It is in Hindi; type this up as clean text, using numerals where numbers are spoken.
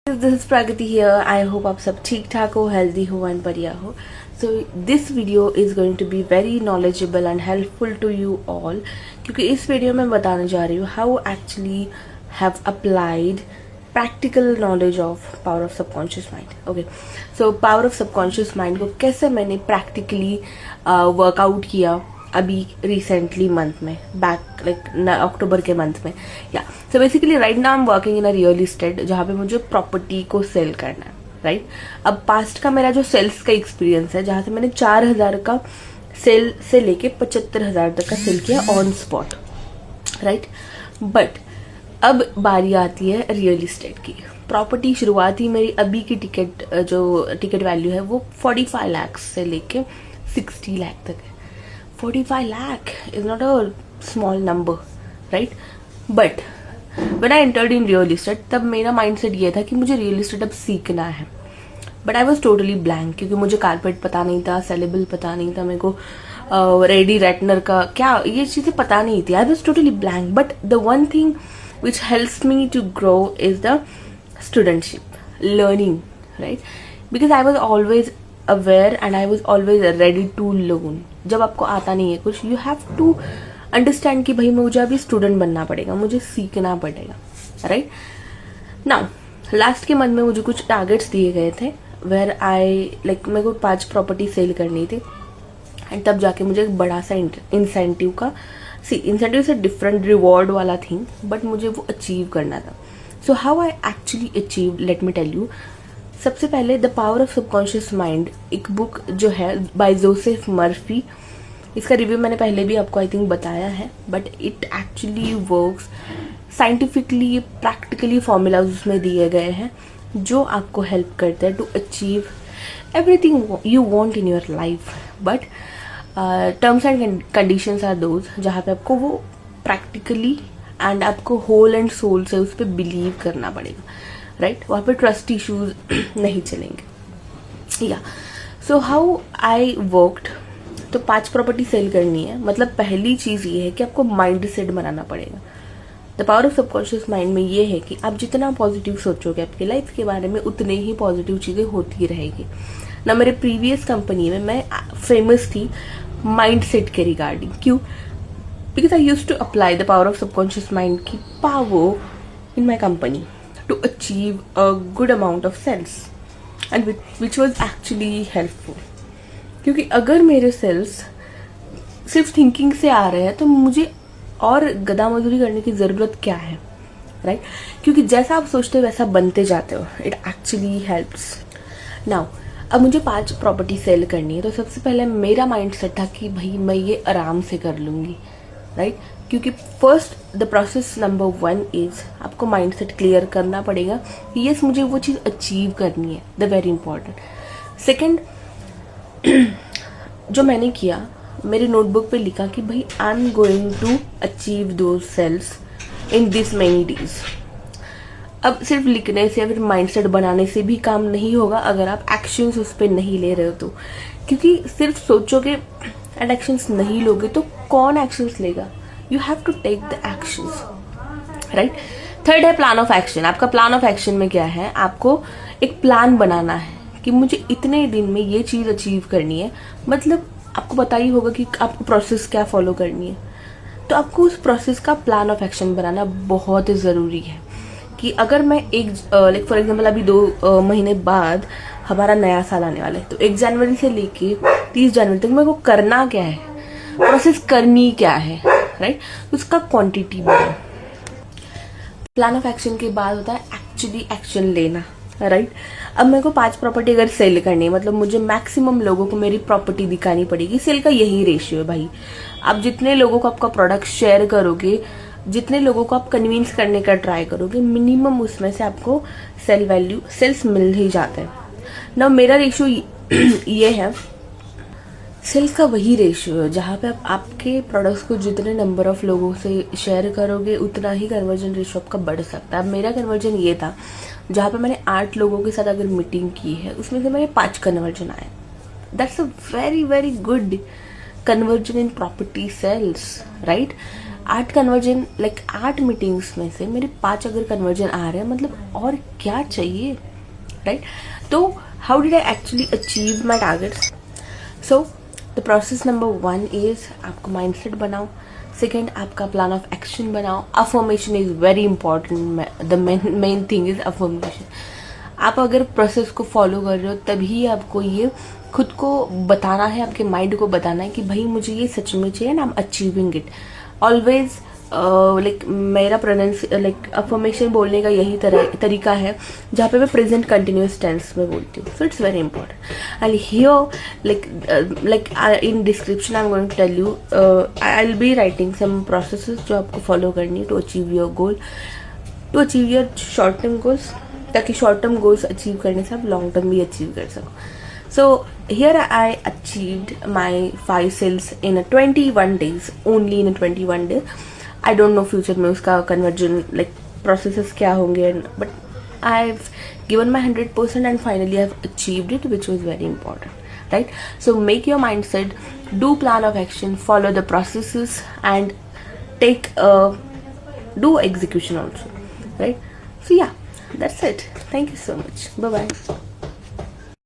This is Pragati here. I hope आप सब ठीक ठाक हो, हेल्दी हो एंड बढ़िया हो। So this video is going to be very knowledgeable and helpful to you all, क्योंकि इस वीडियो में बताने जा रही हूँ how actually have applied practical knowledge of power of subconscious mind. Okay, so power of subconscious mind को कैसे मैंने प्रैक्टिकली वर्कआउट किया अभी रिसेंटली मंथ में, बैक लाइक अक्टूबर के मंथ में। या so basically right now I am working in a real estate, जहाँ पे मुझे प्रॉपर्टी को सेल करना है। राइट, अब पास्ट का मेरा जो सेल्स का एक्सपीरियंस है, जहाँ से मैंने 4,000 का सेल से लेके 75,000 तक का सेल किया ऑन स्पॉट। राइट, बट अब बारी आती है रियल इस्टेट की। प्रॉपर्टी शुरुआती मेरी अभी की टिकट वैल्यू है वो 45 लाख से लेके 60 लाख तक है। 45 lakh is not a small number, right? But when I entered in real estate, तब मेरा माइंडसेट ये था कि मुझे रियल एस्टेट अब सीखना है। But I was totally blank, क्योंकि मुझे कारपेट पता नहीं था, सेलेबल पता नहीं था, मेरे को रेडी रेटनर का क्या ये चीजें पता नहीं थी। I was totally blank. But the one thing which helps me to grow is the studentship, learning, right? Because I was always aware and I was always ready to learn. जब आपको आता नहीं है कुछ, यू हैव टू अंडरस्टैंड कि भाई मुझे अभी स्टूडेंट बनना पड़ेगा, मुझे सीखना पड़ेगा। राइट नाउ लास्ट के मंथ में मुझे कुछ टारगेट्स दिए गए थे, वेयर आई लाइक मेरे को 5 प्रॉपर्टी सेल करनी थी। एंड तब जाके मुझे एक बड़ा सा इंसेंटिव का इंसेंटिव से डिफरेंट रिवॉर्ड वाला थिंग, बट मुझे वो अचीव करना था। So how I actually achieve, let me tell you. सबसे पहले the power of subconscious mind, एक बुक जो है बाय जोसेफ मर्फी। इसका रिव्यू मैंने पहले भी आपको आई थिंक बताया है, but it actually works scientifically, practically formulas उसमें दिए गए हैं जो आपको हेल्प करते हैं to achieve everything you want in your life. But terms and conditions are those जहाँ पे आपको वो प्रैक्टिकली एंड आपको होल एंड सोल से उस पर बिलीव करना पड़ेगा। राइट, वहाँ पे ट्रस्ट इश्यूज नहीं चलेंगे। या सो हाउ आई वर्कड, तो 5 प्रॉपर्टी सेल करनी है। मतलब पहली चीज ये है कि आपको माइंड सेट बनाना पड़ेगा। The power of subconscious mind में ये है कि आप जितना पॉजिटिव सोचोगे आपकी लाइफ के बारे में, उतने ही पॉजिटिव चीजें होती रहेगी ना। मेरे प्रीवियस कंपनी में मैं फेमस थी माइंड सेट के रिगार्डिंग। क्यों? Because I use to apply the power of subconscious mind की power in my company to achieve a good amount of sales and which was actually helpful। क्योंकि अगर मेरे सेल्स सिर्फ थिंकिंग से आ रहे हैं तो मुझे और गधा मजदूरी करने की जरूरत क्या है, राइट? क्योंकि जैसा आप सोचते हो वैसा बनते जाते हो। It actually helps. नाउ अब मुझे 5 प्रॉपर्टी सेल करनी है, तो सबसे पहले मेरा माइंड सेट था कि भाई मैं ये आराम से कर लूंगी। राइट, क्योंकि first the process number 1 is आपको माइंडसेट क्लियर करना पड़ेगा कि यस मुझे वो चीज अचीव करनी है, द वेरी इंपॉर्टेंट। सेकंड, जो मैंने किया, मेरी नोटबुक पे लिखा कि भाई I am going to achieve those sales in this many days. अब सिर्फ लिखने से या फिर माइंडसेट बनाने से भी काम नहीं होगा अगर आप एक्शंस उस पर नहीं ले रहे हो तो। क्योंकि सिर्फ सोचोगे एंड एक्शंस नहीं लोगे तो कौन एक्शंस लेगा? You have to take the actions, right? Third है प्लान ऑफ एक्शन। आपका प्लान ऑफ एक्शन में क्या है? आपको एक प्लान बनाना है कि मुझे इतने दिन में ये चीज अचीव करनी है। मतलब आपको पता ही होगा कि आपको प्रोसेस क्या फॉलो करनी है, तो आपको उस प्रोसेस का प्लान ऑफ एक्शन बनाना बहुत जरूरी है। कि अगर मैं एक लाइक फॉर एग्जाम्पल अभी 2 महीने बाद हमारा नया साल आने वाला है, तो 1 जनवरी से लेके 30 जनवरी तक मेरे को करना क्या है, प्रोसेस करनी क्या है, राइट? उसका क्वांटिटी बढ़े। प्लान ऑफ एक्शन के बाद होता है एक्चुअली एक्शन लेना। राइट, अब मेरे को 5 प्रॉपर्टी अगर सेल करनी है, मतलब मुझे मैक्सिमम लोगों को मेरी प्रॉपर्टी दिखानी पड़ेगी। सेल का यही रेशियो है भाई। आप जितने लोगों को आपका प्रोडक्ट शेयर करोगे, जितने लोगों को आप कन्विंस करने का ट्राई करोगे, मिनिमम उसमें से आपको सेल्स मिल ही जाते हैं ना। मेरा रेशियो ये है, सेल्स का वही रेशियो है जहाँ पे आप आपके प्रोडक्ट्स को जितने नंबर ऑफ लोगों से शेयर करोगे उतना ही कन्वर्जन रेशियो आपका बढ़ सकता है। अब मेरा कन्वर्जन ये था, जहाँ पे मैंने 8 लोगों के साथ अगर मीटिंग की है, उसमें से मेरे 5 कन्वर्जन आए। That's a very very good conversion in property sales, right? 8 conversion, like 8 meetings में से मेरे 5 अगर कन्वर्जन आ रहे हैं, मतलब और क्या चाहिए, राइट? तो how did I actually achieve my targets? So the process number 1 is आपको माइंडसेट बनाओ. सेकेंड, आपका प्लान ऑफ एक्शन बनाओ. Affirmation is very important. The main thing is affirmation. आप अगर प्रोसेस को फॉलो कर रहे हो तभी आपको ये खुद को बताना है, आपके माइंड को बताना है कि भाई मुझे ये सच में चाहिए and I am achieving it. Always like मेरा लाइक अफर्मेशन बोलने का यही तरीका है जहाँ पे मैं प्रेजेंट कंटिन्यूस टेंस में बोलती हूँ. So it's very important. And here like in description I am going to tell you, I will be writing some processes जो आपको फॉलो करनी है to achieve your goal, to achieve your short term goals, ताकि शॉर्ट टर्म गोल्स अचीव करने से आप लॉन्ग टर्म भी अचीव कर सको. So here I achieved my 5 sales in a 21 days, only in a 21 days. I don't know future में उसका conversion like processes क्या होंगे, but I've given my 100% and finally I've achieved it, which was very important, right? So make your mindset, do plan of action, follow the processes and do execution also, right? So yeah, that's it. Thank you so much. Bye bye.